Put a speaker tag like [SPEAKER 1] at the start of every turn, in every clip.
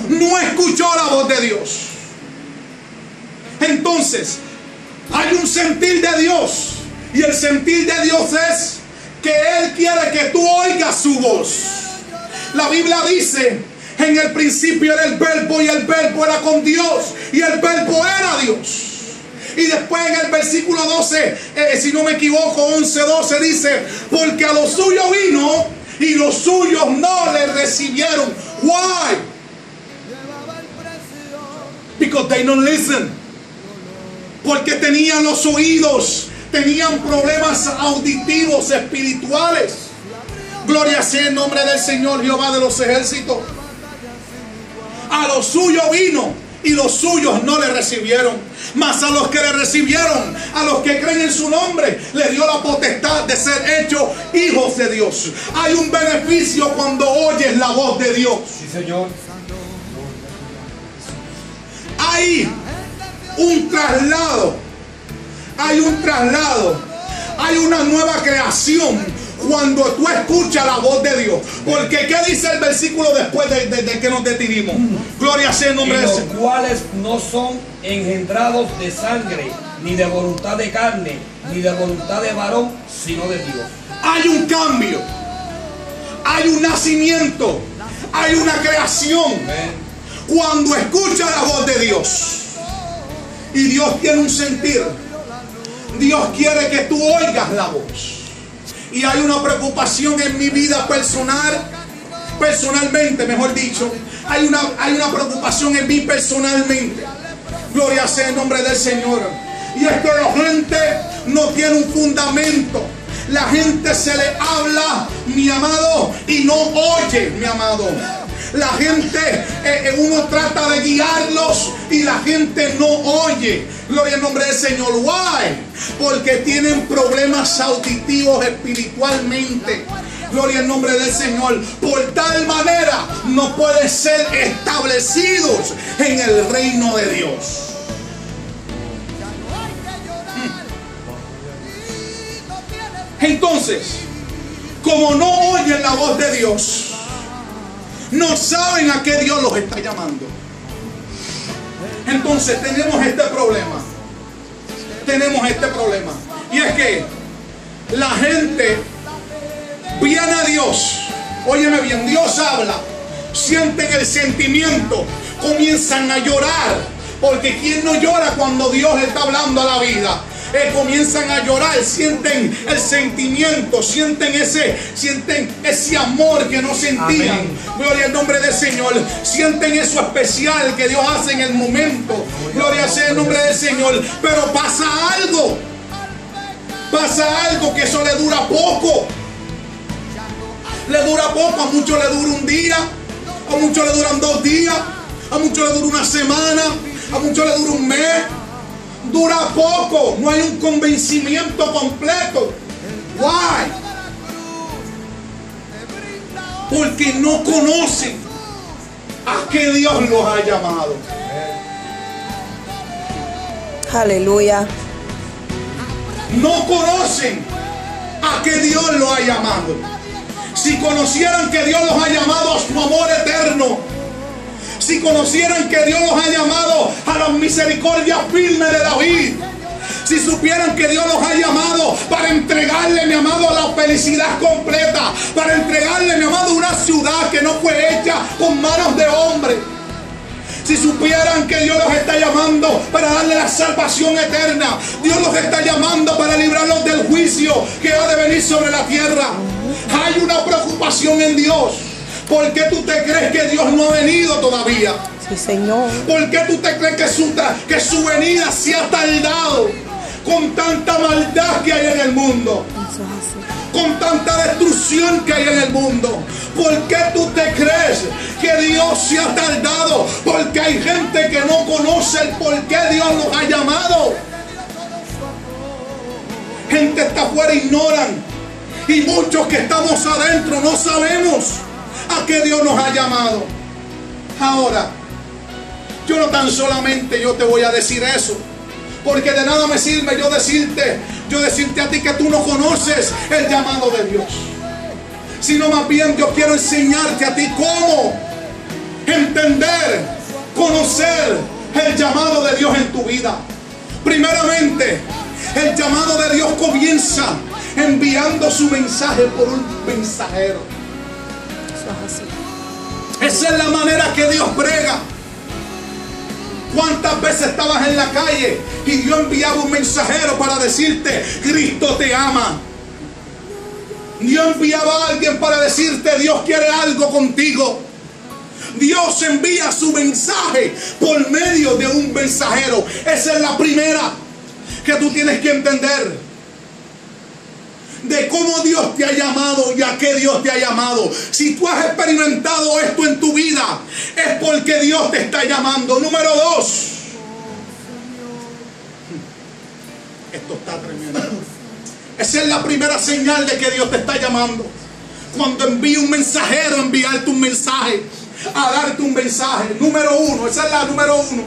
[SPEAKER 1] No escuchó la voz de Dios. Entonces, hay un sentir de Dios. Y el sentir de Dios es que Él quiere que tú oigas su voz. La Biblia dice: en el principio era el verbo y el verbo era con Dios y el verbo era Dios. Y después en el versículo 12, si no me equivoco, 11-12 dice: porque a los suyos vino y los suyos no le recibieron. Why? Because they don't listen. Porque tenían los oídos, tenían problemas auditivos, espirituales. Gloria sea el nombre del Señor Jehová de los ejércitos. A los suyos vino y los suyos no le recibieron. Mas a los que le recibieron, a los que creen en su nombre, le dio la potestad de ser hechos hijos de Dios. Hay un beneficio cuando oyes la voz de Dios.
[SPEAKER 2] Sí, Señor.
[SPEAKER 1] Hay un traslado. Hay un traslado. Hay una nueva creación cuando tú escuchas la voz de Dios. Porque ¿qué dice el versículo después de que nos detenimos? Gloria sea el nombre de Dios.
[SPEAKER 2] Los cuales no son engendrados de sangre, ni de voluntad de carne, ni de voluntad de varón, sino de Dios.
[SPEAKER 1] Hay un cambio. Hay un nacimiento. Hay una creación.
[SPEAKER 2] Amén.
[SPEAKER 1] Cuando escuchas la voz de Dios. Y Dios tiene un sentir. Dios quiere que tú oigas la voz. Y hay una preocupación en mi vida personalmente, mejor dicho. Hay una preocupación en mí personalmente. Gloria sea el nombre del Señor. Y es que la gente no tiene un fundamento. La gente se le habla, mi amado, y no oye, mi amado. La gente, uno trata de guiarlos y la gente no oye. Gloria al nombre del Señor. Why? Porque tienen problemas auditivos espiritualmente. Gloria al nombre del Señor. Por tal manera no pueden ser establecidos en el reino de Dios. Entonces, como no oyen la voz de Dios, no saben a qué Dios los está llamando. Entonces tenemos este problema. Tenemos este problema. Y es que la gente viene a Dios. Óyeme bien, Dios habla. Sienten el sentimiento. Comienzan a llorar. Porque ¿quién no llora cuando Dios está hablando a la vida? Comienzan a llorar, sienten el sentimiento, sienten ese amor que no sentían. Amén. Gloria al nombre del Señor. Sienten eso especial que Dios hace en el momento. Gloria sea el nombre del Señor. Pero pasa algo. Pasa algo que eso le dura poco. Le dura poco. A muchos le dura un día, a muchos le duran 2 días, a muchos le dura una semana, a muchos le dura un mes. Dura poco, no hay un convencimiento completo. Why? Porque no conocen a qué Dios los ha llamado.
[SPEAKER 3] Aleluya.
[SPEAKER 1] No conocen a qué Dios los ha llamado. Si conocieran que Dios los ha llamado a su amor eterno, si conocieran que Dios los ha llamado a la misericordia firme de David, si supieran que Dios los ha llamado para entregarle, mi amado, la felicidad completa, para entregarle, mi amado, una ciudad que no fue hecha con manos de hombre, si supieran que Dios los está llamando para darle la salvación eterna, Dios los está llamando para librarlos del juicio que ha de venir sobre la tierra. Hay una preocupación en Dios. ¿Por qué tú te crees que Dios no ha venido todavía?
[SPEAKER 3] Sí, Señor.
[SPEAKER 1] ¿Por qué tú te crees que su venida se ha tardado con tanta maldad que hay en el mundo?
[SPEAKER 3] Eso es así.
[SPEAKER 1] Con tanta destrucción que hay en el mundo. ¿Por qué tú te crees que Dios se ha tardado? Porque hay gente que no conoce el por qué Dios los ha llamado. Gente está afuera, ignoran. Y muchos que estamos adentro no sabemos a qué Dios nos ha llamado. Ahora, yo no tan solamente yo te voy a decir eso, porque de nada me sirve yo decirte a ti que tú no conoces el llamado de Dios. sino más bien yo quiero enseñarte a ti cómo entender, conocer el llamado de Dios en tu vida. Primeramente, el llamado de Dios comienza enviando su mensaje por un mensajero.
[SPEAKER 3] Eso es así.
[SPEAKER 1] Esa es la manera que Dios brega. ¿Cuántas veces estabas en la calle y Dios enviaba un mensajero para decirte, Cristo te ama? Dios enviaba a alguien para decirte, Dios quiere algo contigo. Dios envía su mensaje por medio de un mensajero. Esa es la primera que tú tienes que entender. De cómo Dios te ha llamado y a qué Dios te ha llamado. Si tú has experimentado esto en tu vida, es porque Dios te está llamando. Número 2. Esto está tremendo. Esa es la primera señal de que Dios te está llamando. Cuando envía un mensajero a enviarte un mensaje, a darte un mensaje. Número 1. Esa es la número 1.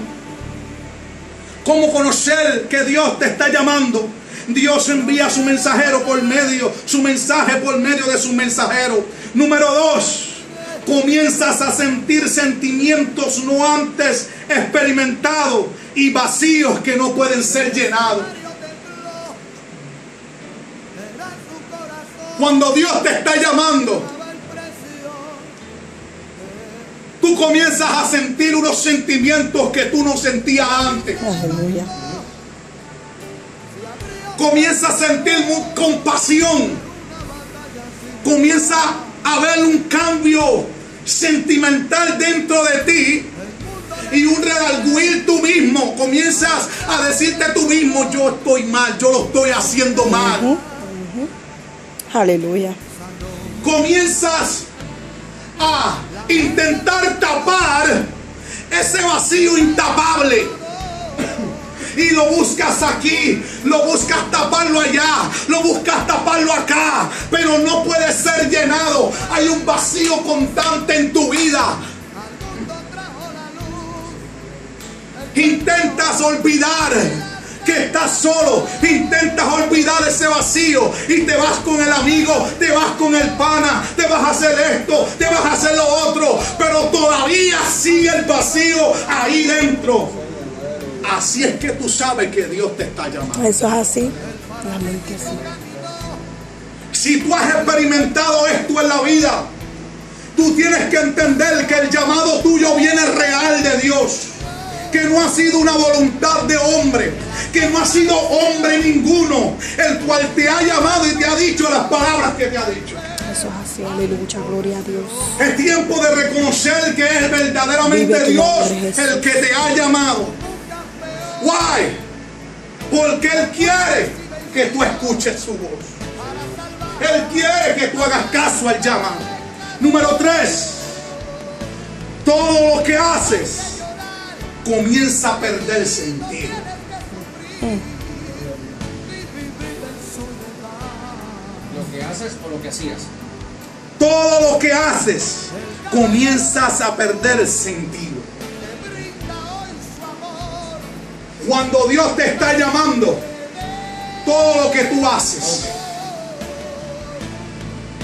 [SPEAKER 1] ¿Cómo conocer que Dios te está llamando? Dios envía su mensajero por medio, su mensaje por medio de su mensajero. Número 2, comienzas a sentir sentimientos no antes experimentados y vacíos que no pueden ser llenados. Cuando Dios te está llamando, tú comienzas a sentir unos sentimientos que tú no sentías antes.
[SPEAKER 3] Aleluya.
[SPEAKER 1] Comienza a sentir compasión. Comienza a haber un cambio sentimental dentro de ti y un redarguir tú mismo. Comienzas a decirte tú mismo, yo estoy mal, yo lo estoy haciendo mal.
[SPEAKER 3] Aleluya.
[SPEAKER 1] Comienzas a intentar tapar ese vacío intapable. Y lo buscas aquí, lo buscas taparlo allá, lo buscas taparlo acá, pero no puede ser llenado. Hay un vacío constante en tu vida. Intentas olvidar que estás solo, intentas olvidar ese vacío y te vas con el amigo, te vas con el pana, te vas a hacer esto, te vas a hacer lo otro, pero todavía sigue el vacío ahí dentro. Así es que tú sabes que Dios te está llamando.
[SPEAKER 3] Eso es así. Realmente sí.
[SPEAKER 1] Si tú has experimentado esto en la vida, tú tienes que entender que el llamado tuyo viene real de Dios. Que no ha sido una voluntad de hombre. Que no ha sido hombre ninguno el cual te ha llamado y te ha dicho las palabras que te ha dicho.
[SPEAKER 3] Eso es así. Aleluya. Gloria a Dios.
[SPEAKER 1] Es tiempo de reconocer que es verdaderamente Dios el que te ha llamado. Why? Porque Él quiere que tú escuches su voz. Él quiere que tú hagas caso al llamado. Número 3. Todo lo que haces comienza a perder sentido.
[SPEAKER 2] Lo que haces o lo que hacías.
[SPEAKER 1] Todo lo que haces comienzas a perder sentido. Cuando Dios te está llamando, todo lo que tú haces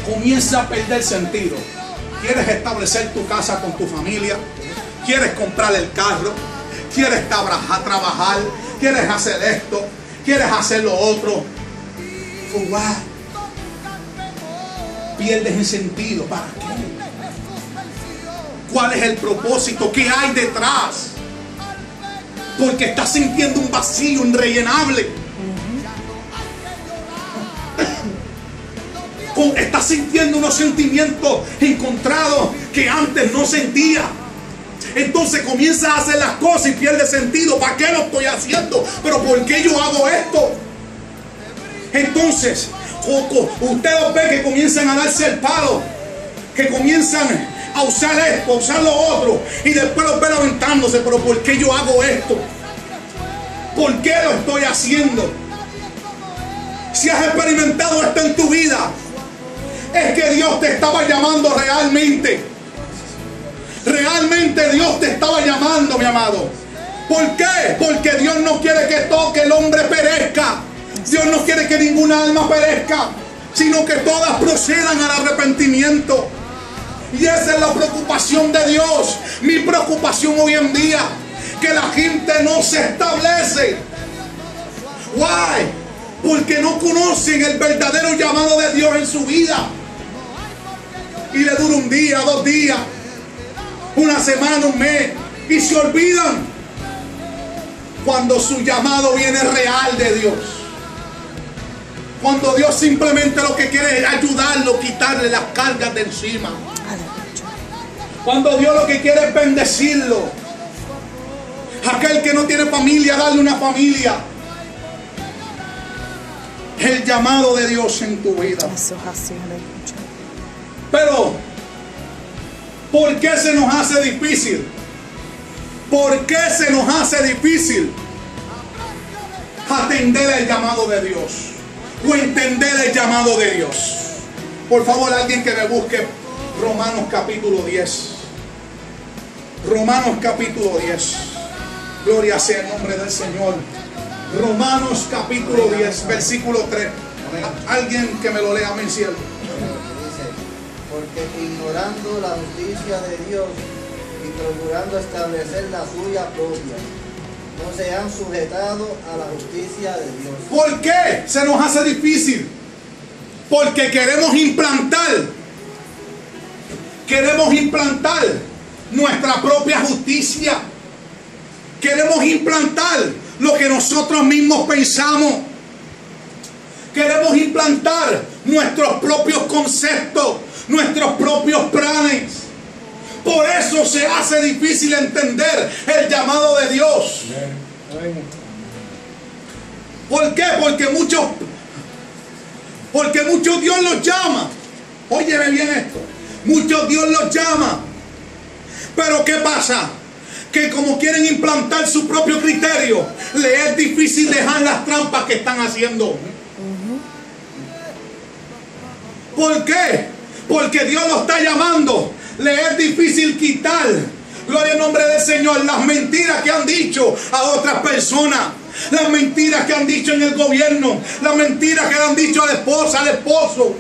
[SPEAKER 1] comienza a perder sentido. Quieres establecer tu casa con tu familia, quieres comprar el carro, quieres trabajar, quieres hacer esto, quieres hacer lo otro. Pierdes el sentido. ¿Para qué? ¿Cuál es el propósito? ¿Qué hay detrás? Porque estás sintiendo un vacío irrellenable. Estás sintiendo unos sentimientos encontrados que antes no sentía. Entonces comienzas a hacer las cosas y pierdes sentido. ¿Para qué lo estoy haciendo? ¿Pero por qué yo hago esto? Entonces ustedes ven que comienzan a darse el palo, que comienzan a usar esto, a usar lo otro, y después los ven aventándose. ¿Pero por qué yo hago esto? ¿Por qué lo estoy haciendo? Si has experimentado esto en tu vida, es que Dios te estaba llamando realmente. Realmente Dios te estaba llamando, mi amado. ¿Por qué? Porque Dios no quiere que el hombre perezca. Dios no quiere que ninguna alma perezca. sino que todas procedan al arrepentimiento. Y esa es la preocupación de Dios. Mi preocupación hoy en día, que la gente no se establece. Why? Porque no conocen el verdadero llamado de Dios en su vida. Y le dura un día, 2 días, una semana, un mes, y se olvidan cuando su llamado viene real de Dios. Cuando Dios simplemente lo que quiere es ayudarlo, quitarle las cargas de encima. Cuando Dios lo que quiere es bendecirlo. Aquel que no tiene familia, darle una familia. El llamado de Dios en tu vida.
[SPEAKER 3] Eso es así, aleluya.
[SPEAKER 1] Pero, ¿por qué se nos hace difícil? ¿Por qué se nos hace difícil atender el llamado de Dios? O entender el llamado de Dios. Por favor, alguien que me busque Romanos capítulo 10. Romanos capítulo 10. Gloria sea el nombre del Señor. Romanos capítulo 10, versículo 3. Alguien que me lo lea, amén, cielo.
[SPEAKER 4] Dice, porque ignorando la justicia de Dios y procurando establecer la suya propia, no se han sujetado a la justicia de Dios.
[SPEAKER 1] ¿Por qué se nos hace difícil? Porque queremos implantar nuestra propia justicia. Queremos implantar lo que nosotros mismos pensamos. Queremos implantar nuestros propios conceptos, nuestros propios planes. Por eso se hace difícil entender el llamado de Dios. ¿Por qué? Porque muchos Dios los llama. Óyeme bien esto. Muchos Dios los llama. Pero ¿qué pasa? Que como quieren implantar su propio criterio, le es difícil dejar las trampas que están haciendo. ¿Por qué? Porque Dios lo está llamando. Le es difícil quitar, gloria al nombre del Señor, las mentiras que han dicho a otras personas. Las mentiras que han dicho en el gobierno. Las mentiras que le han dicho a la esposa, al esposo,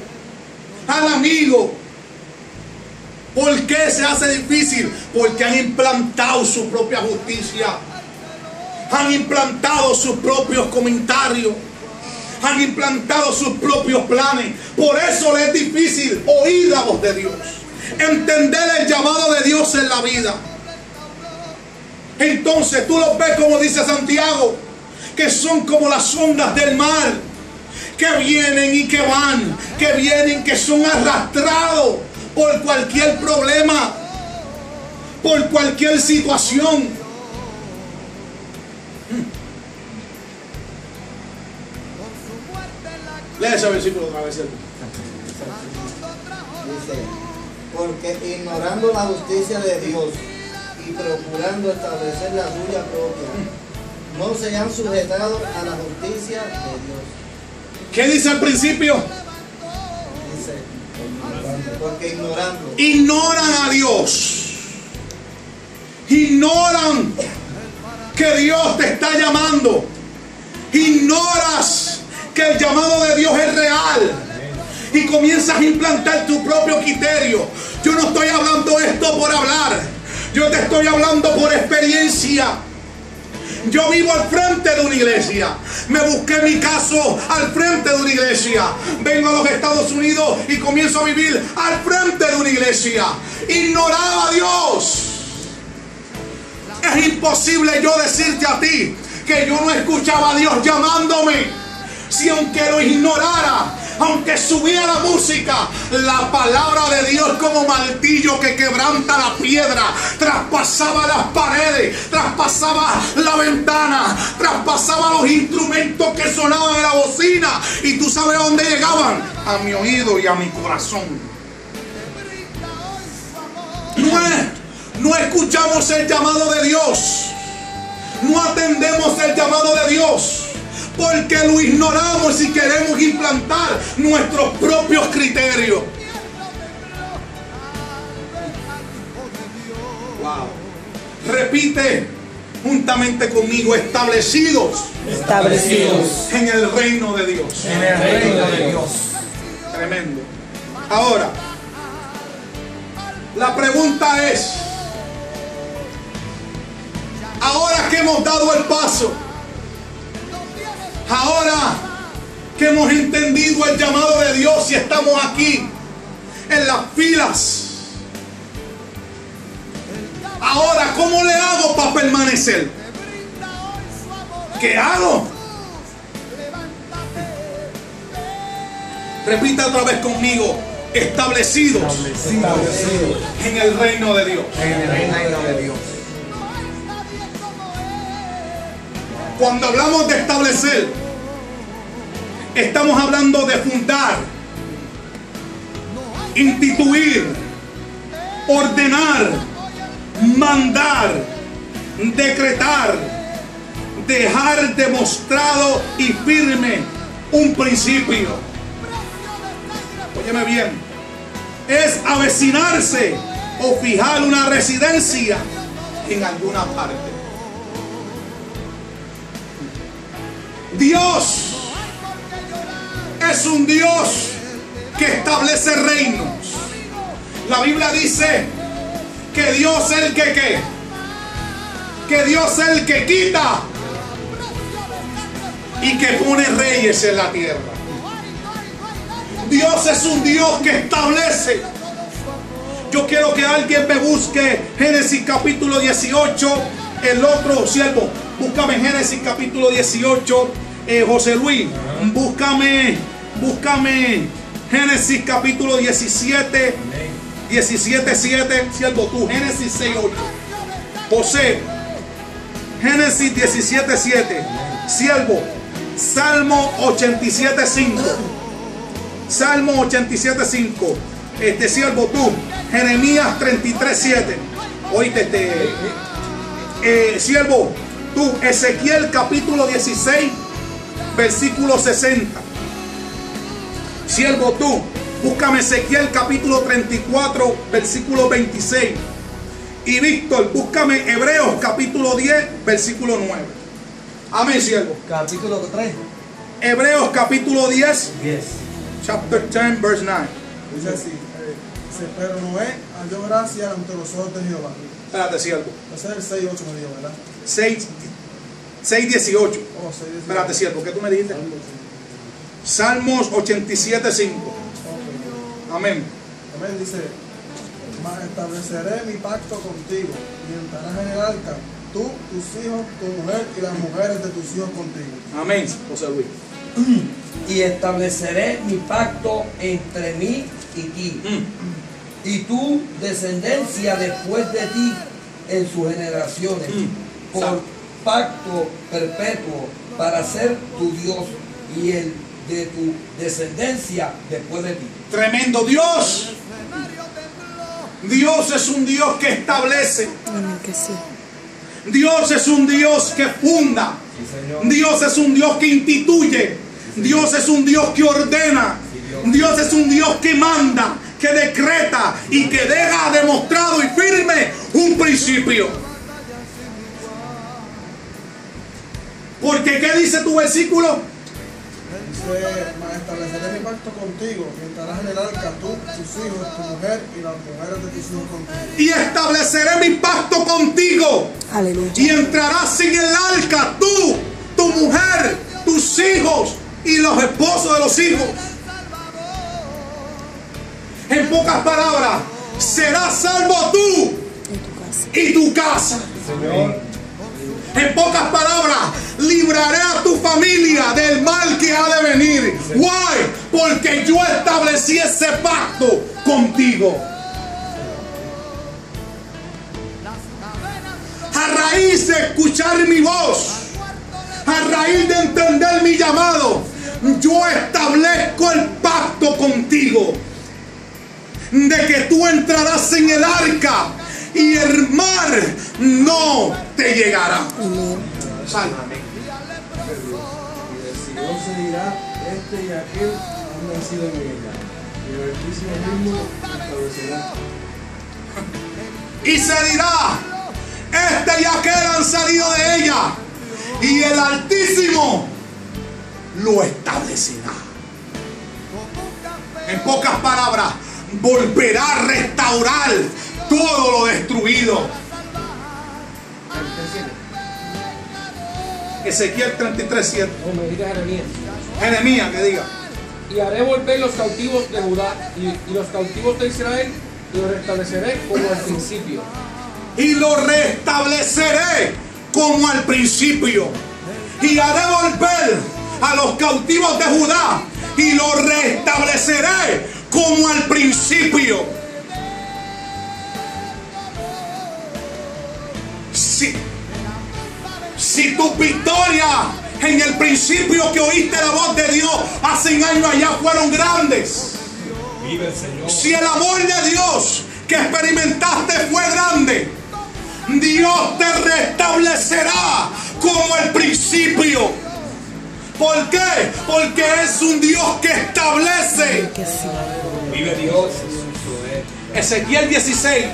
[SPEAKER 1] al amigo. ¿Por qué se hace difícil? Porque han implantado su propia justicia. Han implantado sus propios comentarios. Han implantado sus propios planes. Por eso les es difícil oír la voz de Dios. Entender el llamado de Dios en la vida. Entonces tú los ves, como dice Santiago, que son como las ondas del mar, que vienen y que van, que vienen, que son arrastrados por cualquier problema, por cualquier situación. Lee ese versículo otra vez.
[SPEAKER 4] Dice, porque ignorando la justicia de Dios y procurando establecer la suya propia, no se han sujetado a la justicia de Dios.
[SPEAKER 1] ¿Qué dice al principio?
[SPEAKER 4] Dice, porque ignorando.
[SPEAKER 1] Ignoran a Dios. Ignoran que Dios te está llamando. Ignoras que el llamado de Dios es real. Y comienzas a implantar tu propio criterio. Yo no estoy hablando esto por hablar. Yo te estoy hablando por experiencia. Yo vivo al frente de una iglesia. Me busqué mi caso al frente de una iglesia. Vengo a los Estados Unidos y comienzo a vivir al frente de una iglesia. Ignoraba a Dios. Es imposible yo decirte a ti que yo no escuchaba a Dios llamándome. Si aunque lo ignorara, aunque subía la música, la palabra de Dios como martillo que quebranta la piedra, traspasaba las paredes, traspasaba la ventana, traspasaba los instrumentos que sonaban en la bocina. Y tú sabes a dónde llegaban: a mi oído y a mi corazón. No escuchamos el llamado de Dios. No atendemos el llamado de Dios. Porque lo ignoramos y queremos implantar nuestros propios criterios. Wow. Repite juntamente conmigo: establecidos
[SPEAKER 2] Establecidos
[SPEAKER 1] en el reino de Dios.
[SPEAKER 2] en el reino de Dios.
[SPEAKER 1] Tremendo. Ahora, la pregunta es, ahora que hemos dado el paso, ahora que hemos entendido el llamado de Dios y estamos aquí en las filas, ahora, ¿cómo le hago para permanecer? ¿Qué hago? Repita otra vez conmigo: establecidos en el reino de Dios.
[SPEAKER 5] En el reino de Dios.
[SPEAKER 1] Cuando hablamos de establecer, estamos hablando de fundar, instituir, ordenar, mandar, decretar, dejar demostrado y firme un principio. Óyeme bien, es avecinarse o fijar una residencia en alguna parte. Dios es un Dios que establece reinos. La Biblia dice que Dios es el que Dios es el que quita y que pone reyes en la tierra. Dios es un Dios que establece. Yo quiero que alguien me busque Génesis capítulo 18. El otro siervo, búscame Génesis capítulo 18. José Luis, búscame Génesis capítulo 17, 17:7. Siervo, tú, Génesis 6:8. José, Génesis 17:7. Siervo, Salmo 87:5. Salmo 87:5. Siervo, tú, Jeremías 33:7. Oíste, siervo, tú, Ezequiel capítulo 16, versículo 60. Siervo, tú, búscame Ezequiel capítulo 34, versículo 26. Y Víctor, búscame Hebreos capítulo 10, versículo 9. Amén, siervo.
[SPEAKER 5] Capítulo 3.
[SPEAKER 1] Hebreos capítulo 10,
[SPEAKER 5] 10.
[SPEAKER 1] chapter 10, verse 9.
[SPEAKER 6] Dice así, pero Noé halló gracia ante los ojos de Jehová.
[SPEAKER 1] Espérate, siervo.
[SPEAKER 6] Ese es el 6:8 me dijo, ¿verdad?
[SPEAKER 1] 6:18.
[SPEAKER 6] Oh, 6:18.
[SPEAKER 1] Espérate, siervo, ¿qué tú me dijiste? Salmos 87:5.
[SPEAKER 6] Ok.
[SPEAKER 1] Amén.
[SPEAKER 6] Amén, dice, mas estableceré mi pacto contigo y entrarás en el arca, tú, tus hijos, tu mujer y las mujeres de tus hijos contigo.
[SPEAKER 1] Amén, José Luis.
[SPEAKER 2] Y estableceré mi pacto entre mí y ti, y tu descendencia después de ti en sus generaciones, por pacto perpetuo para ser tu Dios y el de tu descendencia después de ti.
[SPEAKER 1] Tremendo Dios. Dios es un Dios que establece.
[SPEAKER 3] Amén que sí.
[SPEAKER 1] Dios es un Dios que funda. Dios es un Dios que instituye. Dios es un Dios que ordena. Dios es un Dios que manda, que decreta y que deja demostrado y firme un principio. Porque ¿qué dice tu versículo?
[SPEAKER 6] Dice, mas estableceré mi pacto contigo y entrarás en el arca, tú, tus hijos, tu mujer y las mujeres de tus hijos contigo.
[SPEAKER 1] Y estableceré mi pacto contigo.
[SPEAKER 3] Aleluya.
[SPEAKER 1] Y entrarás en el arca, tú, tu mujer, tus hijos y los esposos de los hijos. En pocas palabras, serás salvo tú y tu casa.
[SPEAKER 5] Señor.
[SPEAKER 1] En pocas palabras, libraré a tu familia del mal que ha de venir. Why? Porque yo establecí ese pacto contigo. A raíz de escuchar mi voz, a raíz de entender mi llamado, yo establezco el pacto contigo de que tú entrarás en el arca y el mar no te llegará. Sal.
[SPEAKER 6] Y del Señor se dirá, este y aquel han nacido en ella, y el Altísimo mismo establecerá.
[SPEAKER 1] Y se dirá, este y aquel han salido de ella, y el Altísimo lo establecerá. En pocas palabras, volverá a restaurar todo lo destruido. Ezequiel 33:7.
[SPEAKER 7] No me diga Jeremías.
[SPEAKER 1] Jeremías, que diga.
[SPEAKER 7] Y haré volver los cautivos de Judá y los cautivos de Israel, y los restableceré como al principio.
[SPEAKER 1] Y lo restableceré como al principio. Y haré volver a los cautivos de Judá y lo restableceré como al principio. Si tu victoria en el principio que oíste la voz de Dios hace años allá fueron grandes,
[SPEAKER 8] Vive el Señor.
[SPEAKER 1] si el amor de Dios que experimentaste fue grande, Dios te restablecerá como el principio. ¿Por qué? Porque es un Dios que establece.
[SPEAKER 3] Que sí.
[SPEAKER 8] Vive Dios.
[SPEAKER 1] Ezequiel 16.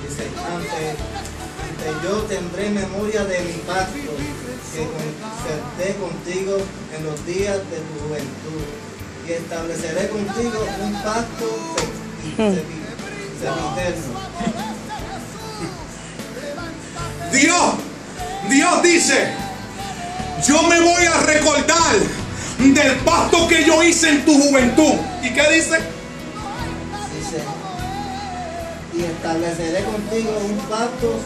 [SPEAKER 4] Dice, ante yo tendré memoria de mi pacto que concerté contigo en los días de tu juventud, y estableceré contigo un pacto sempiterno.
[SPEAKER 1] Dios dice, yo me voy a recordar del pacto que yo hice en tu juventud. ¿Y qué dice?
[SPEAKER 4] Dice, y estableceré contigo un pacto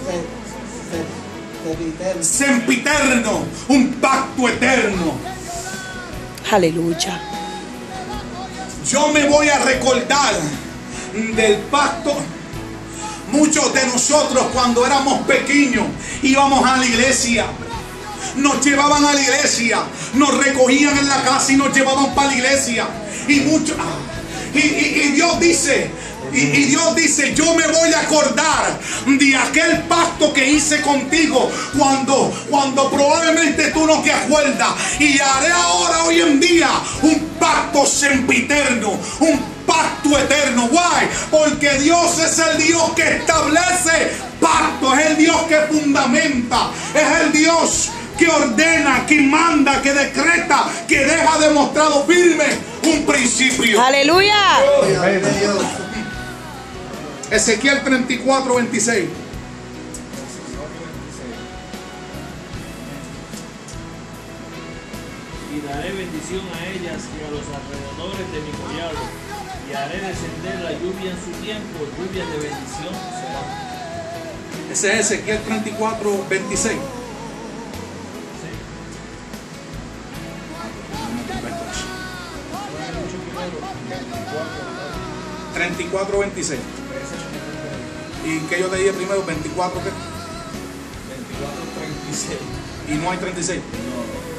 [SPEAKER 4] sempiterno.
[SPEAKER 1] Sempiterno, un pacto eterno.
[SPEAKER 3] Aleluya.
[SPEAKER 1] Yo me voy a recordar del pacto. Muchos de nosotros cuando éramos pequeños íbamos a la iglesia. Nos llevaban a la iglesia, nos recogían en la casa y nos llevaban para la iglesia. Y Dios dice, yo me voy a acordar de aquel pacto que hice contigo cuando probablemente tú no te acuerdas. Y haré ahora, hoy en día, un pacto sempiterno, un pacto eterno. Why? Porque Dios es el Dios que establece pacto, es el Dios que fundamenta, es el Dios que ordena, que manda, que decreta, que deja demostrado firme un principio.
[SPEAKER 3] Aleluya.
[SPEAKER 1] Ezequiel 34:26.
[SPEAKER 9] Y daré bendición a ellas y a los alrededores de mi collado, y haré descender la lluvia en su tiempo, lluvias de bendición serán.
[SPEAKER 1] Ese es Ezequiel 34:26. 34:26. ¿Y qué yo te dije primero? 24 qué?
[SPEAKER 8] 24:36.
[SPEAKER 1] ¿Y no hay 36? No.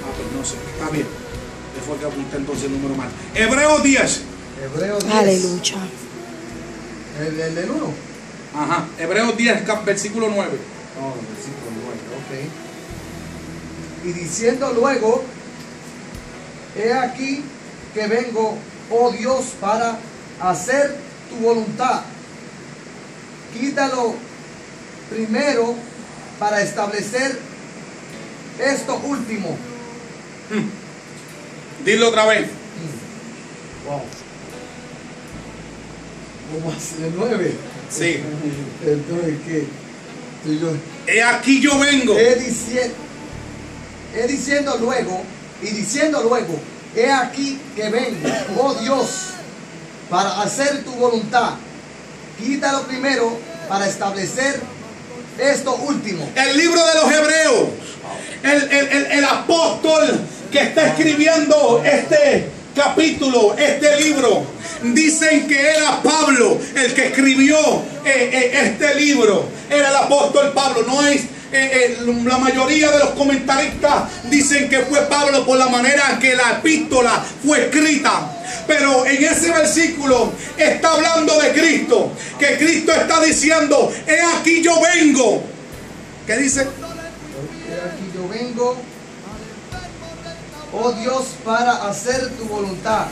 [SPEAKER 1] Ah, pues no sé. Está bien. Yo fue que apunté entonces el número mal. Hebreos 10.
[SPEAKER 2] Hebreos 10.
[SPEAKER 3] Aleluya.
[SPEAKER 2] El del 1.
[SPEAKER 1] Ajá. Hebreos 10, versículo 9.
[SPEAKER 2] Oh, versículo 9, ok. Y diciendo luego, he aquí que vengo, oh Dios, para hacer tu voluntad. Quítalo primero para establecer esto último.
[SPEAKER 1] Dilo otra vez.
[SPEAKER 2] Wow. ¿Cómo hace el 9?
[SPEAKER 1] Sí.
[SPEAKER 2] Entonces, ¿qué?
[SPEAKER 1] He aquí yo vengo.
[SPEAKER 2] Diciendo luego, he aquí que vengo, oh Dios, para hacer tu voluntad. Quítalo primero para establecer esto último.
[SPEAKER 1] El libro de los Hebreos, el apóstol que está escribiendo este capítulo, este libro, dicen que era Pablo el que escribió este libro. Era el apóstol Pablo. No es la mayoría de los comentaristas dicen que fue Pablo por la manera en que la epístola fue escrita. Pero en ese versículo está hablando de Cristo, que Cristo está diciendo, he aquí yo vengo. ¿Qué dice?
[SPEAKER 2] He aquí yo vengo, oh Dios, para hacer tu voluntad.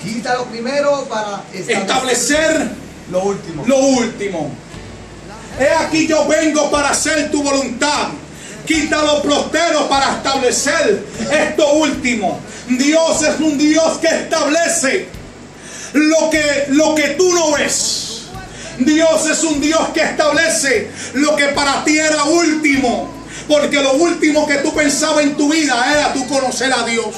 [SPEAKER 2] Quítalo primero para establecer lo último.
[SPEAKER 1] Lo último. He aquí yo vengo para hacer tu voluntad. Quita los prosteros para establecer esto último. Dios es un Dios que establece lo que tú no ves. Dios es un Dios que establece lo que para ti era último. Porque lo último que tú pensabas en tu vida era tú conocer a Dios.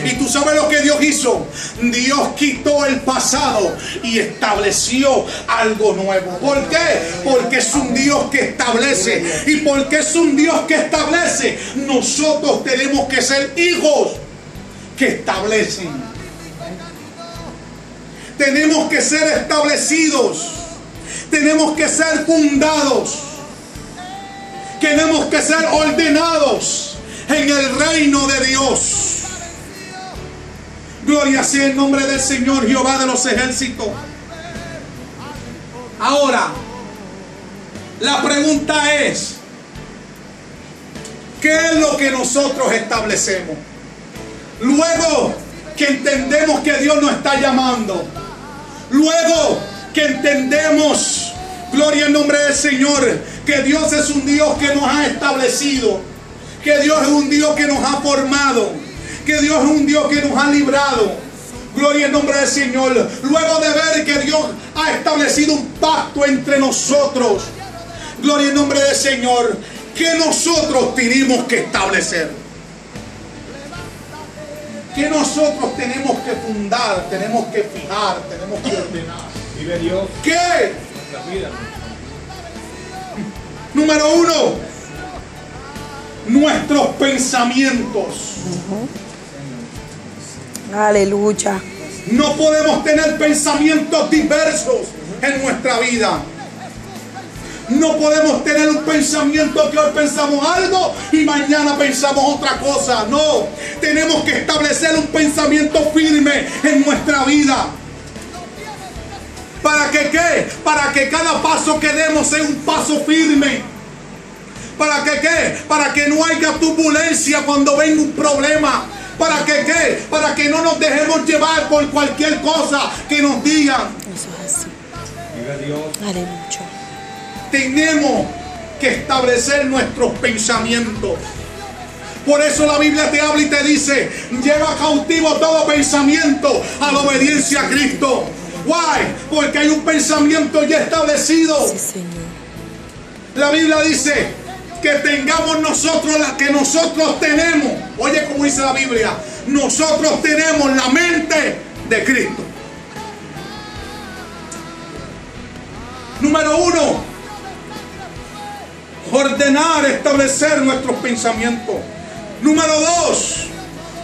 [SPEAKER 1] Y tú sabes lo que Dios hizo. Dios quitó el pasado y estableció algo nuevo. ¿Por qué? Porque es un Dios que establece. Y porque es un Dios que establece, nosotros tenemos que ser hijos que establecen. Tenemos que ser establecidos. Tenemos que ser fundados. Tenemos que ser ordenados en el reino de Dios. Gloria sea el nombre del Señor Jehová de los ejércitos. Ahora, la pregunta es, ¿qué es lo que nosotros establecemos? Luego que entendemos que Dios nos está llamando, luego que entendemos, gloria al nombre del Señor, que Dios es un Dios que nos ha establecido, que Dios es un Dios que nos ha formado, que Dios es un Dios que nos ha librado. Gloria al nombre del Señor. Luego de ver que Dios ha establecido un pacto entre nosotros, gloria al nombre del Señor, que nosotros tenemos que establecer, que nosotros tenemos que fundar, tenemos que fijar, tenemos que ordenar.
[SPEAKER 8] Vive Dios.
[SPEAKER 1] ¿Qué?
[SPEAKER 8] Nuestra vida.
[SPEAKER 1] Número uno, nuestros pensamientos.
[SPEAKER 3] Aleluya.
[SPEAKER 1] No podemos tener pensamientos diversos en nuestra vida. No podemos tener un pensamiento que hoy pensamos algo y mañana pensamos otra cosa. No, tenemos que establecer un pensamiento firme en nuestra vida. ¿Para que qué? Para que cada paso que demos sea un paso firme. ¿Para que qué? Para que no haya turbulencia cuando venga un problema. ¿Para que qué? Para que no nos dejemos llevar por cualquier cosa que nos digan.
[SPEAKER 3] Eso es así.
[SPEAKER 8] Vive Dios.
[SPEAKER 3] Aleluya.
[SPEAKER 1] Tenemos que establecer nuestros pensamientos. Por eso la Biblia te habla y te dice: lleva cautivo todo pensamiento a la obediencia a Cristo. Why? Porque hay un pensamiento ya establecido.
[SPEAKER 3] Sí, Señor.
[SPEAKER 1] La Biblia dice que tengamos nosotros la que nosotros tenemos. Oye, como dice la Biblia, nosotros tenemos la mente de Cristo. Número uno, ordenar, establecer nuestros pensamientos. Número dos,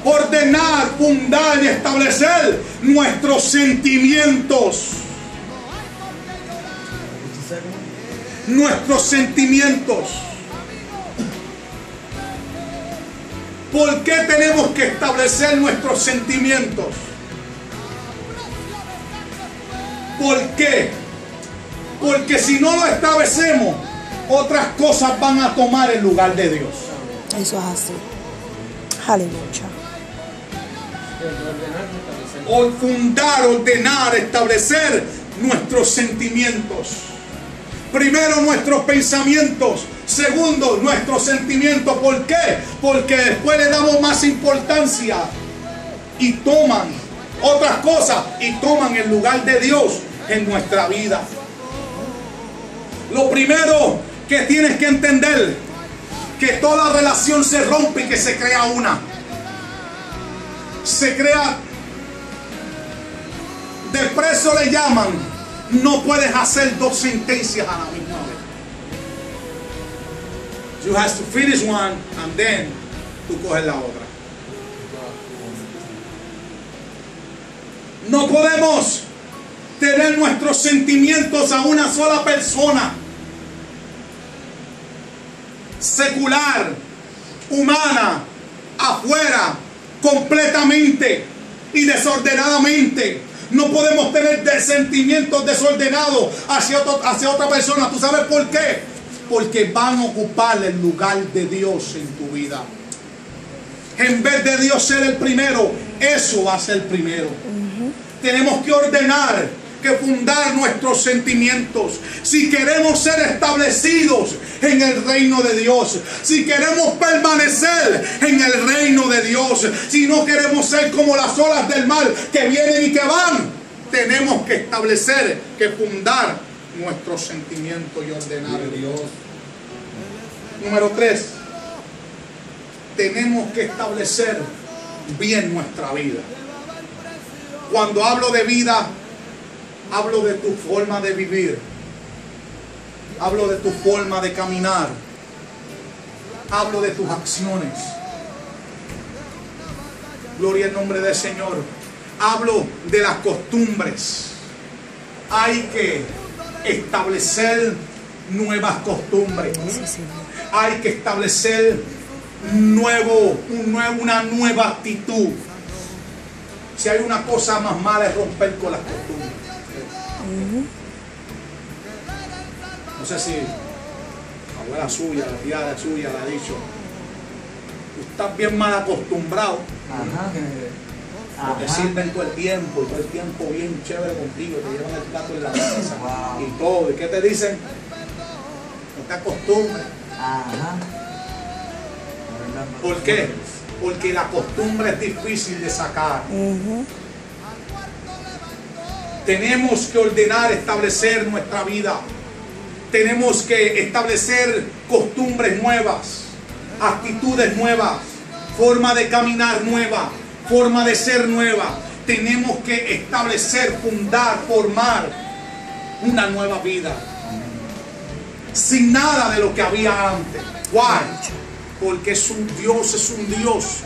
[SPEAKER 1] ordenar, fundar y establecer nuestros sentimientos. Nuestros sentimientos. ¿Por qué tenemos que establecer nuestros sentimientos? ¿Por qué? Porque si no lo establecemos, otras cosas van a tomar el lugar de Dios.
[SPEAKER 3] Eso es así. Aleluya.
[SPEAKER 1] Fundar, ordenar, establecer nuestros sentimientos. Primero, nuestros pensamientos. Segundo, nuestros sentimientos. ¿Por qué? Porque después le damos más importancia y toman otras cosas y toman el lugar de Dios en nuestra vida. Lo primero que tienes que entender, que toda relación se rompe y que se crea una. Se crea, de preso le llaman, no puedes hacer dos sentencias a la misma vez. You have to finish one and then tú coges la otra. No podemos tener nuestros sentimientos a una sola persona. Secular, humana, afuera, completamente y desordenadamente. No podemos tener sentimientos desordenados hacia otra persona. ¿Tú sabes por qué? Porque van a ocupar el lugar de Dios en tu vida. En vez de Dios ser el primero, eso va a ser primero. Tenemos que ordenar que fundar nuestros sentimientos. Si queremos ser establecidos en el reino de Dios, si queremos permanecer en el reino de Dios, si no queremos ser como las olas del mar que vienen y que van, tenemos que establecer, que fundar nuestros sentimientos y ordenar Dios. Número 3, tenemos que establecer bien nuestra vida. Cuando hablo de vida, hablo de tu forma de vivir. Hablo de tu forma de caminar. Hablo de tus acciones. Gloria al nombre del Señor. Hablo de las costumbres. Hay que establecer nuevas costumbres. Hay que establecer una nueva actitud. Si hay una cosa más mala es romper con las costumbres. No sé si la abuela suya, la tía suya le ha dicho: tú estás bien mal acostumbrado. Porque sirven todo el tiempo, y todo el tiempo bien chévere contigo, te llevan el plato en la mesa y todo. ¿Y qué te dicen? No te acostumbres. ¿Por qué? Porque la costumbre es difícil de sacar. Tenemos que ordenar, establecer nuestra vida. Tenemos que establecer costumbres nuevas, actitudes nuevas, forma de caminar nueva, forma de ser nueva. Tenemos que establecer, fundar, formar una nueva vida. Sin nada de lo que había antes. ¿Why? Porque es un Dios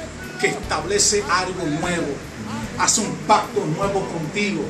[SPEAKER 1] que establece algo nuevo. Hace un pacto nuevo contigo.